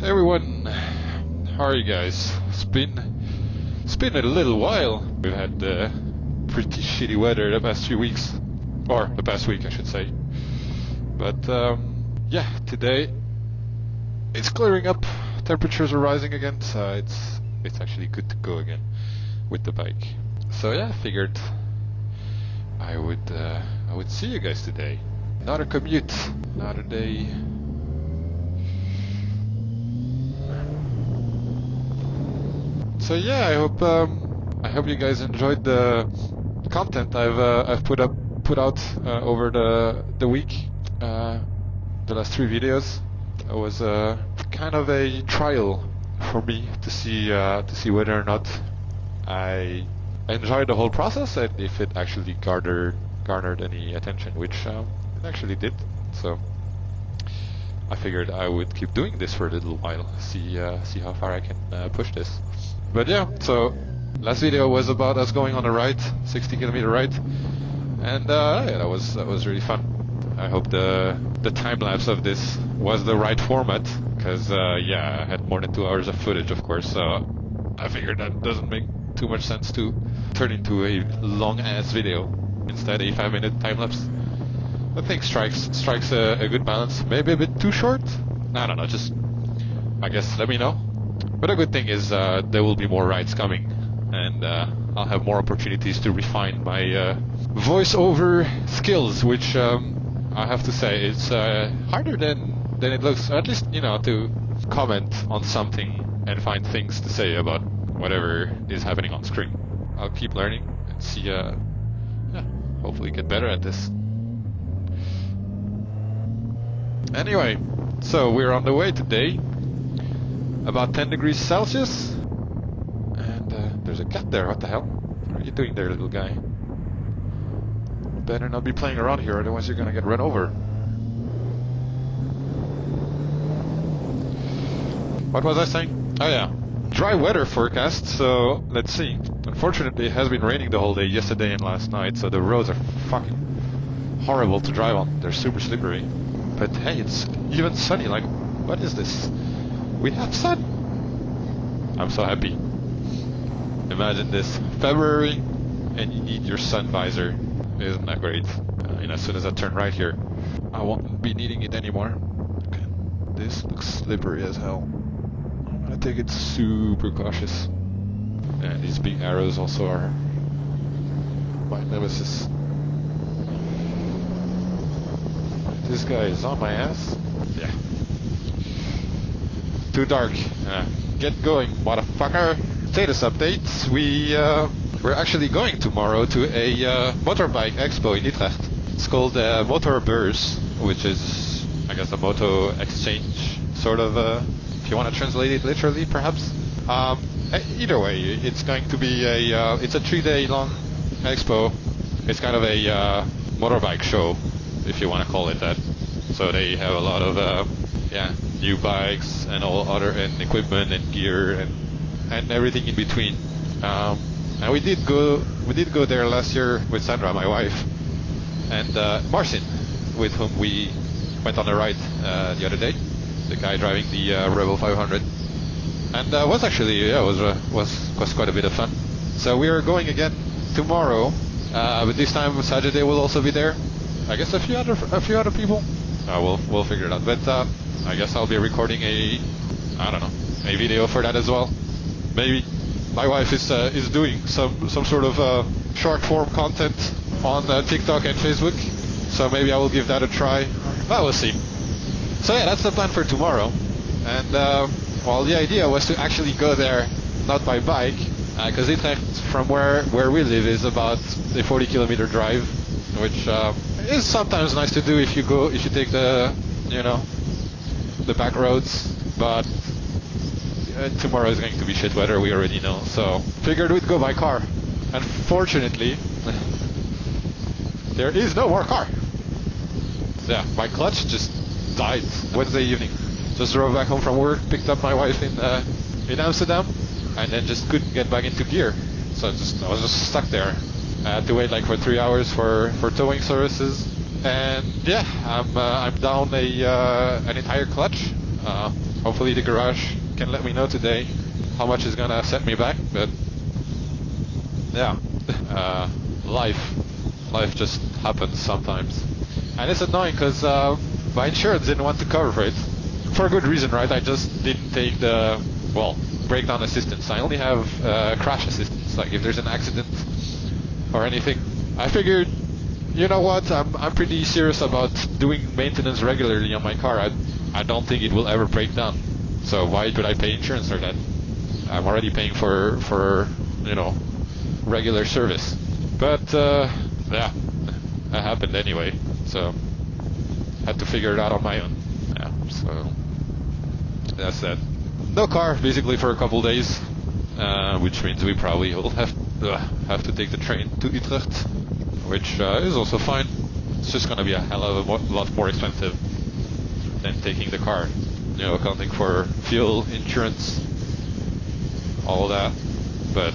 Hey everyone, how are you guys? It's been a little while. We've had pretty shitty weather the past few weeks, or the past week I should say. But yeah, today it's clearing up. Temperatures are rising again, so it's actually good to go again with the bike. So yeah, I figured I would see you guys today. Not a commute, not a day. So yeah, I hope you guys enjoyed the content I've put out over the week. The last 3 videos. It was kind of a trial for me to see whether or not I enjoyed the whole process and if it actually garnered any attention, which it actually did. So I figured I would keep doing this for a little while, see how far I can push this. But yeah, so last video was about us going on a ride, 60-kilometer ride, and yeah, that was really fun. I hope the time lapse of this was the right format, because yeah, I had more than 2 hours of footage, of course. So I figured that doesn't make too much sense to turn into a long ass video. Instead, a 5-minute time lapse. I think strikes a good balance. Maybe a bit too short. I don't know. Just I guess let me know. But the good thing is there will be more rides coming, and I'll have more opportunities to refine my voiceover skills, which I have to say it's harder than it looks. At least, you know, to comment on something and find things to say about whatever is happening on screen. I'll keep learning and see, yeah, hopefully get better at this. Anyway, so we're on the way today. About 10 degrees Celsius. And there's a cat there, what the hell? What are you doing there, little guy? Better not be playing around here, otherwise you're gonna get run over. What was I saying? Oh yeah, dry weather forecast, so let's see. Unfortunately it has been raining the whole day yesterday and last night, so the roads are fucking horrible to drive on. They're super slippery. But hey, it's even sunny, like, what is this? We have sun! I'm so happy. Imagine this, February, and you need your sun visor. Isn't that great? And as soon as I turn right here, I won't be needing it anymore. Okay. This looks slippery as hell. I'm gonna take it super cautious. And these big arrows also are my nemesis. This guy is on my ass. Yeah. Too dark. Get going, motherfucker. Status updates. We're actually going tomorrow to a motorbike expo in Utrecht. It's called Motorbeurs, which is, I guess, a moto exchange, sort of, if you want to translate it literally, perhaps. Either way, it's going to be it's a 3-day long expo. It's kind of a motorbike show, if you want to call it that. So they have a lot of, new bikes and all other and equipment and gear and everything in between. And we did go there last year with Sandra, my wife, and Marcin, with whom we went on a ride the other day. The guy driving the Rebel 500, and was actually was quite a bit of fun. So we are going again tomorrow, but this time Saturday will also be there. I guess a few other people. We'll figure it out. But I guess I'll be recording a video for that as well. Maybe my wife is doing some sort of short form content on TikTok and Facebook, so maybe I will give that a try. Well, we'll see. So yeah, that's the plan for tomorrow. And well, the idea was to actually go there, not by bike, because Utrecht from where we live is about a 40-kilometer drive, which is sometimes nice to do if you take the back roads, but tomorrow is going to be shit weather, we already know, so figured we'd go by car. Unfortunately, there is no more car. Yeah, my clutch just died Wednesday evening. Just drove back home from work, picked up my wife in Amsterdam, and then just couldn't get back into gear. So I was just stuck there. I had to wait like for 3 hours for towing services, and yeah, I'm down an entire clutch. Hopefully the garage can let me know today how much is gonna set me back, but yeah, life just happens sometimes. And it's annoying because my insurance didn't want to cover it. For a good reason, right? I just didn't take the, breakdown assistance. I only have crash assistance, like if there's an accident or anything. I figured, you know what, I'm pretty serious about doing maintenance regularly on my car. I don't think it will ever break down. So why would I pay insurance for that? I'm already paying for regular service. But yeah, that happened anyway. So had to figure it out on my own. Yeah, so that's that. No car basically for a couple days, which means we probably will have to take the train to Utrecht, which is also fine. It's just gonna be a hell of a lot more expensive than taking the car. Accounting for fuel, insurance, all that. But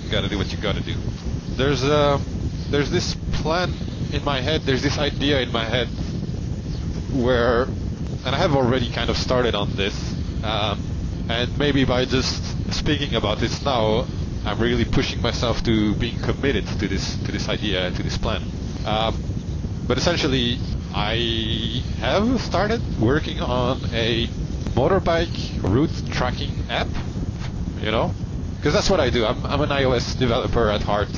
you gotta do what you gotta do. There's this plan in my head. There's this idea in my head where, and I have already kind of started on this. And maybe by just speaking about this now, I'm really pushing myself to being committed to this idea, to this plan. But essentially, I have started working on a motorbike route tracking app. Because that's what I do. I'm an iOS developer at heart.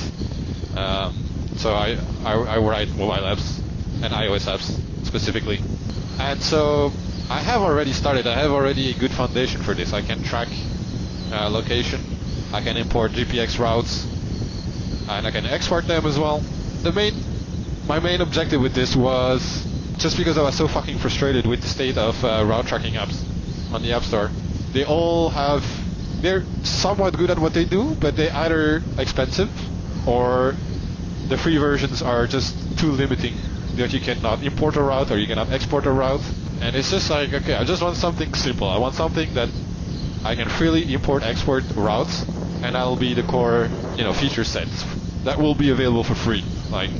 So I write mobile apps and iOS apps specifically. And so I have already started. I have already a good foundation for this. I can track location. I can import GPX routes, and I can export them as well. My main objective with this was just because I was so fucking frustrated with the state of route tracking apps on the App Store. They're somewhat good at what they do, but they're either expensive or the free versions are just too limiting that you cannot import a route or you cannot export a route. And it's just like, okay, I just want something simple. I want something that I can freely import, export routes, and that'll be the core, feature set that will be available for free. Like,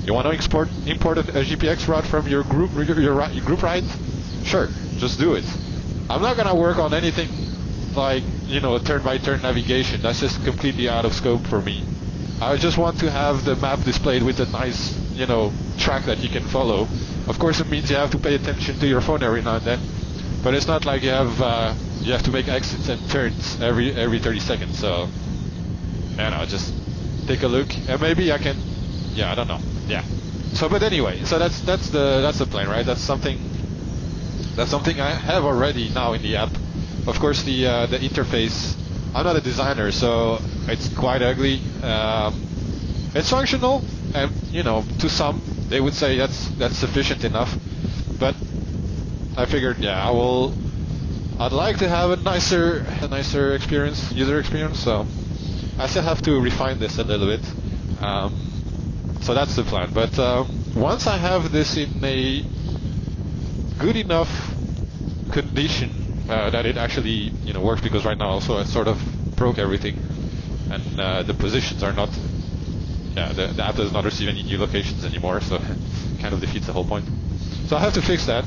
you want to import a GPX route from your group ride? Sure, just do it. I'm not gonna work on anything like, turn-by-turn navigation. That's just completely out of scope for me. I just want to have the map displayed with a nice, track that you can follow. Of course, it means you have to pay attention to your phone every now and then, but it's not like you have to make exits and turns every 30 seconds. So, just take a look, and maybe I can. Yeah, I don't know. Yeah. So, but anyway, so that's the plan, right? That's something I have already now in the app. Of course, the interface. I'm not a designer, so it's quite ugly. It's functional, and to some they would say that's sufficient enough. But I figured, I'd like to have a nicer user experience. So I still have to refine this a little bit. So that's the plan. But once I have this in a good enough condition that it actually works, because right now also I sort of broke everything, and the positions are not. The app does not receive any new locations anymore, so kind of defeats the whole point. So I have to fix that,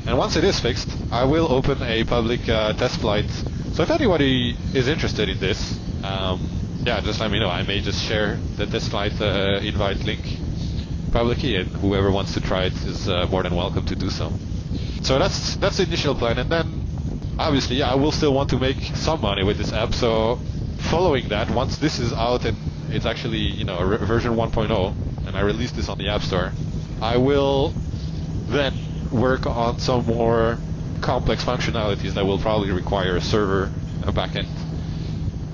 and once it is fixed, I will open a public test flight. So if anybody is interested in this, just let me know. I may just share the test flight invite link publicly, and whoever wants to try it is more than welcome to do so. So that's the initial plan, and then obviously I will still want to make some money with this app. So following that, once this is out and it's actually version 1.0, and I release this on the App Store, I will then work on some more complex functionalities that will probably require a server, a backend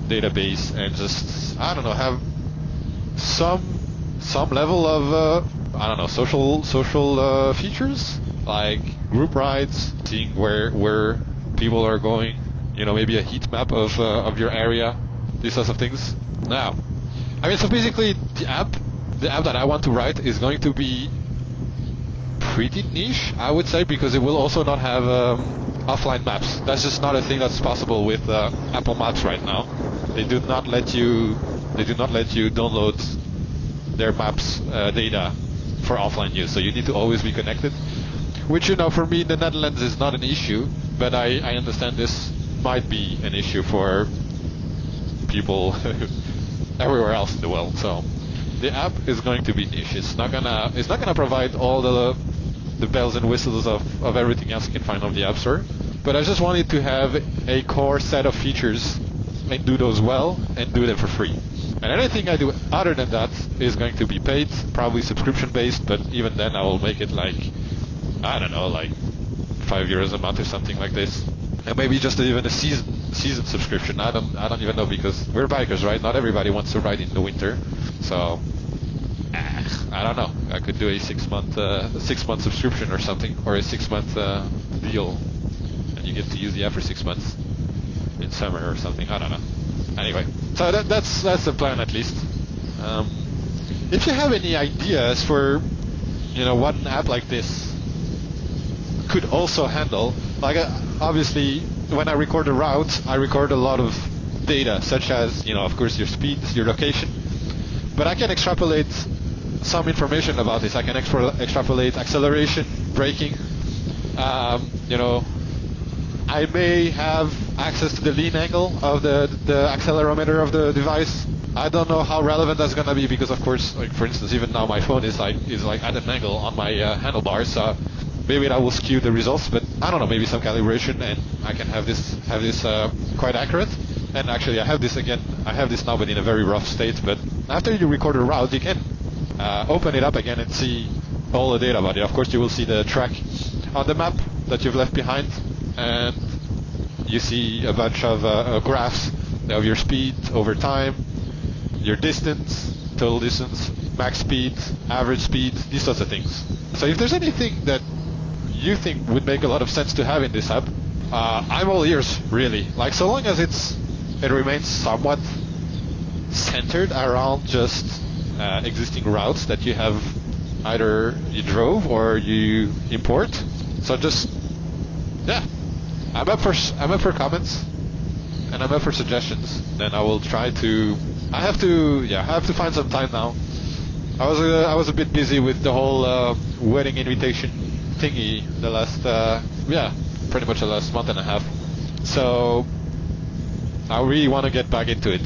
database, and just have some level of social features like group rides, seeing where people are going, maybe a heat map of your area, these sorts of things. Now, so basically the app that I want to write is going to be pretty niche, I would say, because it will also not have offline maps. That's just not a thing that's possible with Apple Maps right now. They do not let you download their maps data for offline use, so you need to always be connected. which, you know, for me in the Netherlands is not an issue, but I understand this might be an issue for people everywhere else in the world. So the app is going to be niche. It's not gonna provide all the bells and whistles of everything else you can find on the App Store. But I just wanted to have a core set of features and do those well and do them for free. And anything I do other than that is going to be paid, probably subscription based, but even then I will make it like, I don't know, like €5 a month or something like this. And maybe just even a season subscription. I don't even know, because we're bikers, right? Not everybody wants to ride in the winter. So I don't know. I could do a 6-month subscription or something, or a 6-month deal, and you get to use the app for 6 months in summer or something. I don't know. Anyway, so that's the plan at least. If you have any ideas for, you know, what an app like this could also handle, like obviously when I record a route, I record a lot of data, such as, you know, of course your speed, your location, but I can extrapolate some information about this. I can extrapolate acceleration, braking. You know, I may have access to the lean angle of the accelerometer of the device. I don't know how relevant that's gonna be, because of course, like for instance, even now my phone is like at an angle on my handlebars, so maybe that will skew the results. But I don't know, maybe some calibration, and I can have this quite accurate. And actually, I have this now, but in a very rough state. But after you record a route, you can open it up again and see all the data about it. Of course, you will see the track on the map that you've left behind, and you see a bunch of graphs of your speed over time, your distance, total distance, max speed, average speed, these sorts of things. So if there's anything that you think would make a lot of sense to have in this app, I'm all ears, really. Like, so long as it remains somewhat centered around just existing routes that you have, either you drove or you import. So just, yeah, I'm up for comments, and I'm up for suggestions. Then I will try to. I have to find some time now. I was a bit busy with the whole wedding invitation thingy the last pretty much the last month and a half. So I really want to get back into it,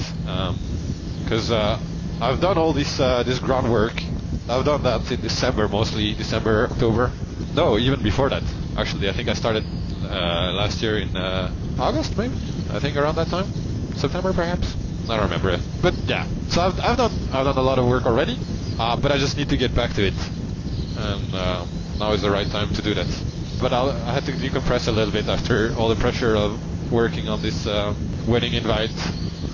because I've done all this groundwork. I've done that in December, mostly December, October. No, even before that. Actually, I think I started last year in August, maybe. I think around that time, September perhaps. I don't remember it. But yeah, so I've done a lot of work already, but I just need to get back to it, and now is the right time to do that. But I had to decompress a little bit after all the pressure of working on this wedding invite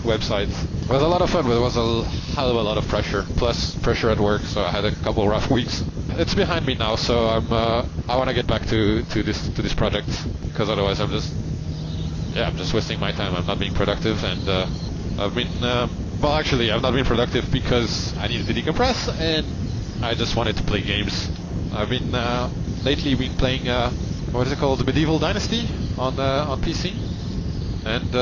website. It was a lot of fun, but it was a hell of a lot of pressure, plus pressure at work, so I had a couple rough weeks. It's behind me now, so I want to get back to this project, because otherwise I'm just wasting my time. I'm not being productive, and I've not been productive because I needed to decompress, and I just wanted to play games. I've been lately playing what is it called, Medieval Dynasty on PC, and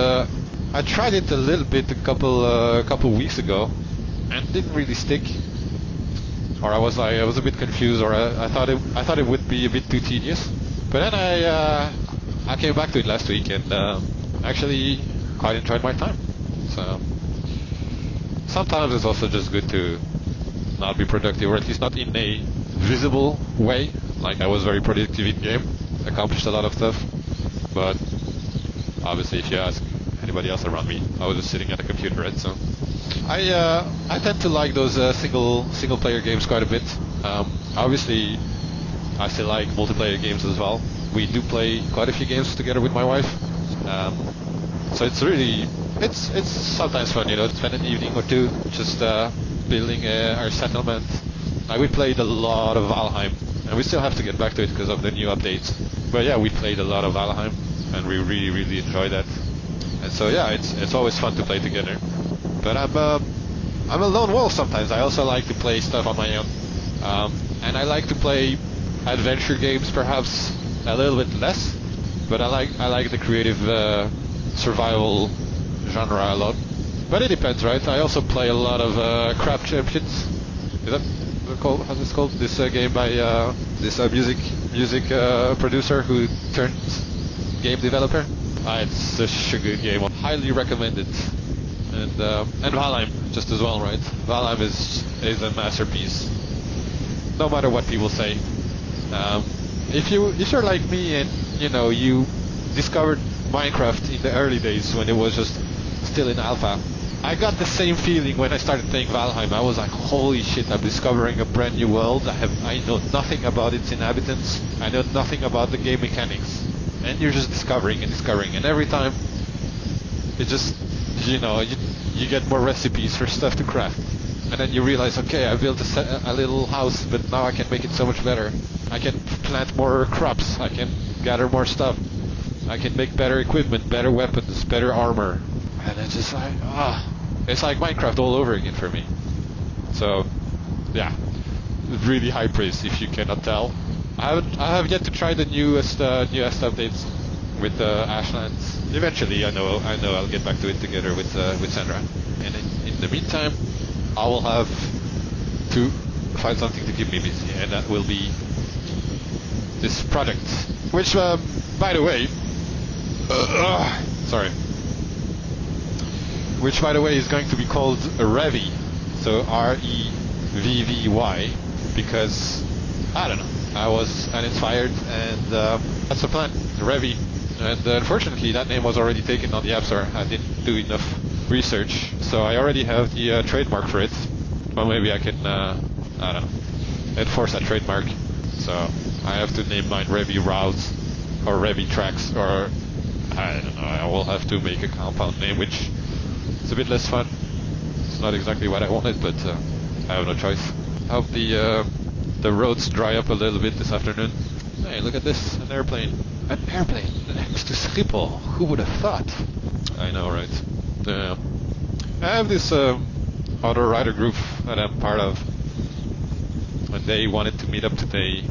I tried it a little bit a couple weeks ago, and didn't really stick. Or I was a bit confused, or I thought it would be a bit too tedious. But then I came back to it last week, and actually quite enjoyed my time. So sometimes it's also just good to not be productive, or at least not in a visible way. Like, I was very productive in game, accomplished a lot of stuff, but obviously if you ask anybody else around me, I was just sitting at a computer, right? So I tend to like those single player games quite a bit. Obviously I still like multiplayer games as well. We do play quite a few games together with my wife, so it's sometimes fun, to spend an evening or two just building our settlement. We played a lot of Valheim, and we still have to get back to it because of the new updates. But yeah, we played a lot of Valheim, and we really enjoyed that. And so yeah, it's always fun to play together. But I'm a lone wolf sometimes. I also like to play stuff on my own, and I like to play adventure games perhaps a little bit less. But I like the creative survival genre a lot. But it depends, right? I also play a lot of Crab Champions. Is that called? How's this called? This game by this music music producer who turned game developer. It's such a good game. Highly recommended. And Valheim just as well, right? Valheim is a masterpiece. No matter what people say. If you're like me and you discovered Minecraft in the early days when it was just still in alpha, I got the same feeling when I started playing Valheim. I was like, holy shit, I'm discovering a brand new world. I know nothing about its inhabitants. I know nothing about the game mechanics. And you're just discovering and discovering, and every time it just you get more recipes for stuff to craft. And then you realize, okay, I built a little house, but now I can make it so much better. I can plant more crops, I can gather more stuff, I can make better equipment, better weapons, better armor. And it's just like, it's like Minecraft all over again for me. So, yeah, really high praise if you cannot tell. I have yet to try the newest updates with Ashlands. Eventually, I know I'll get back to it together with Sandra. And in the meantime, I will have to find something to keep me busy, and that will be this project, which, by the way, sorry. Which, by the way, is going to be called Revy, so Revvy, because I don't know. I was uninspired, and that's the plan, Revy. And unfortunately, that name was already taken on the App Store. I didn't do enough research, so I already have the trademark for it. But maybe I can, I don't know, enforce that trademark. So I have to name mine Revy Routes or Revy Tracks, or I don't know. I will have to make a compound name, which is a bit less fun. It's not exactly what I wanted, but I have no choice. I hope the roads dry up a little bit this afternoon. Hey, look at this, an airplane. An airplane next to Schiphol. Who would have thought? I know, right? I have this auto rider group that I'm part of. And they wanted to meet up today,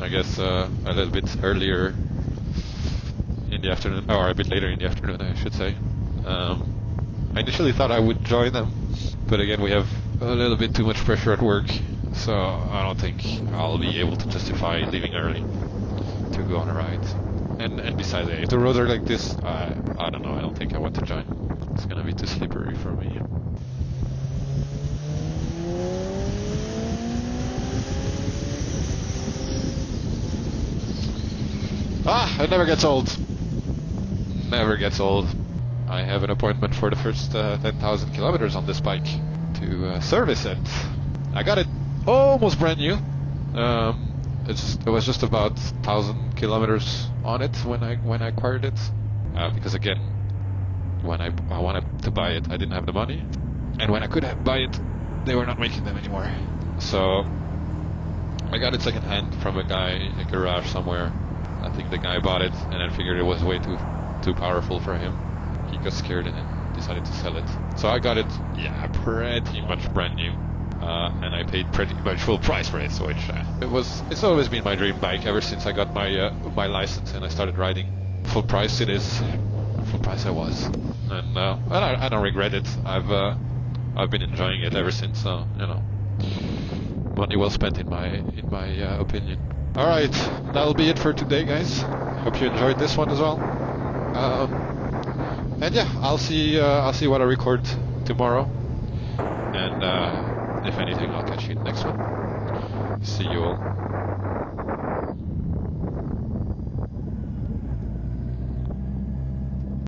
I guess a little bit earlier in the afternoon, or a bit later in the afternoon, I should say. I initially thought I would join them, but again, we have a little bit too much pressure at work. So I don't think I'll be able to justify leaving early to go on a ride. And besides, if the roads are like this, I don't know, I don't think I want to join. It's gonna be too slippery for me. It never gets old. Never gets old. I have an appointment for the first 10,000 kilometers on this bike to service it. I got it almost brand new. It was just about 1,000 kilometers on it when I acquired it. Because again, when I wanted to buy it, I didn't have the money, and when I could buy it, they were not making them anymore. So I got it second hand from a guy in a garage somewhere. I think the guy bought it and then figured it was way too powerful for him. He got scared and then decided to sell it. So I got it, pretty much brand new. And I paid pretty much full price for it, which it's always been my dream bike ever since I got my license and I started riding. Full price it is. Full price I was, and I don't regret it. I've been enjoying it ever since. So money well spent in my opinion. All right, that'll be it for today, guys. Hope you enjoyed this one as well. And yeah, I'll see what I record tomorrow. And if anything, I'll catch you in the next one. See you all.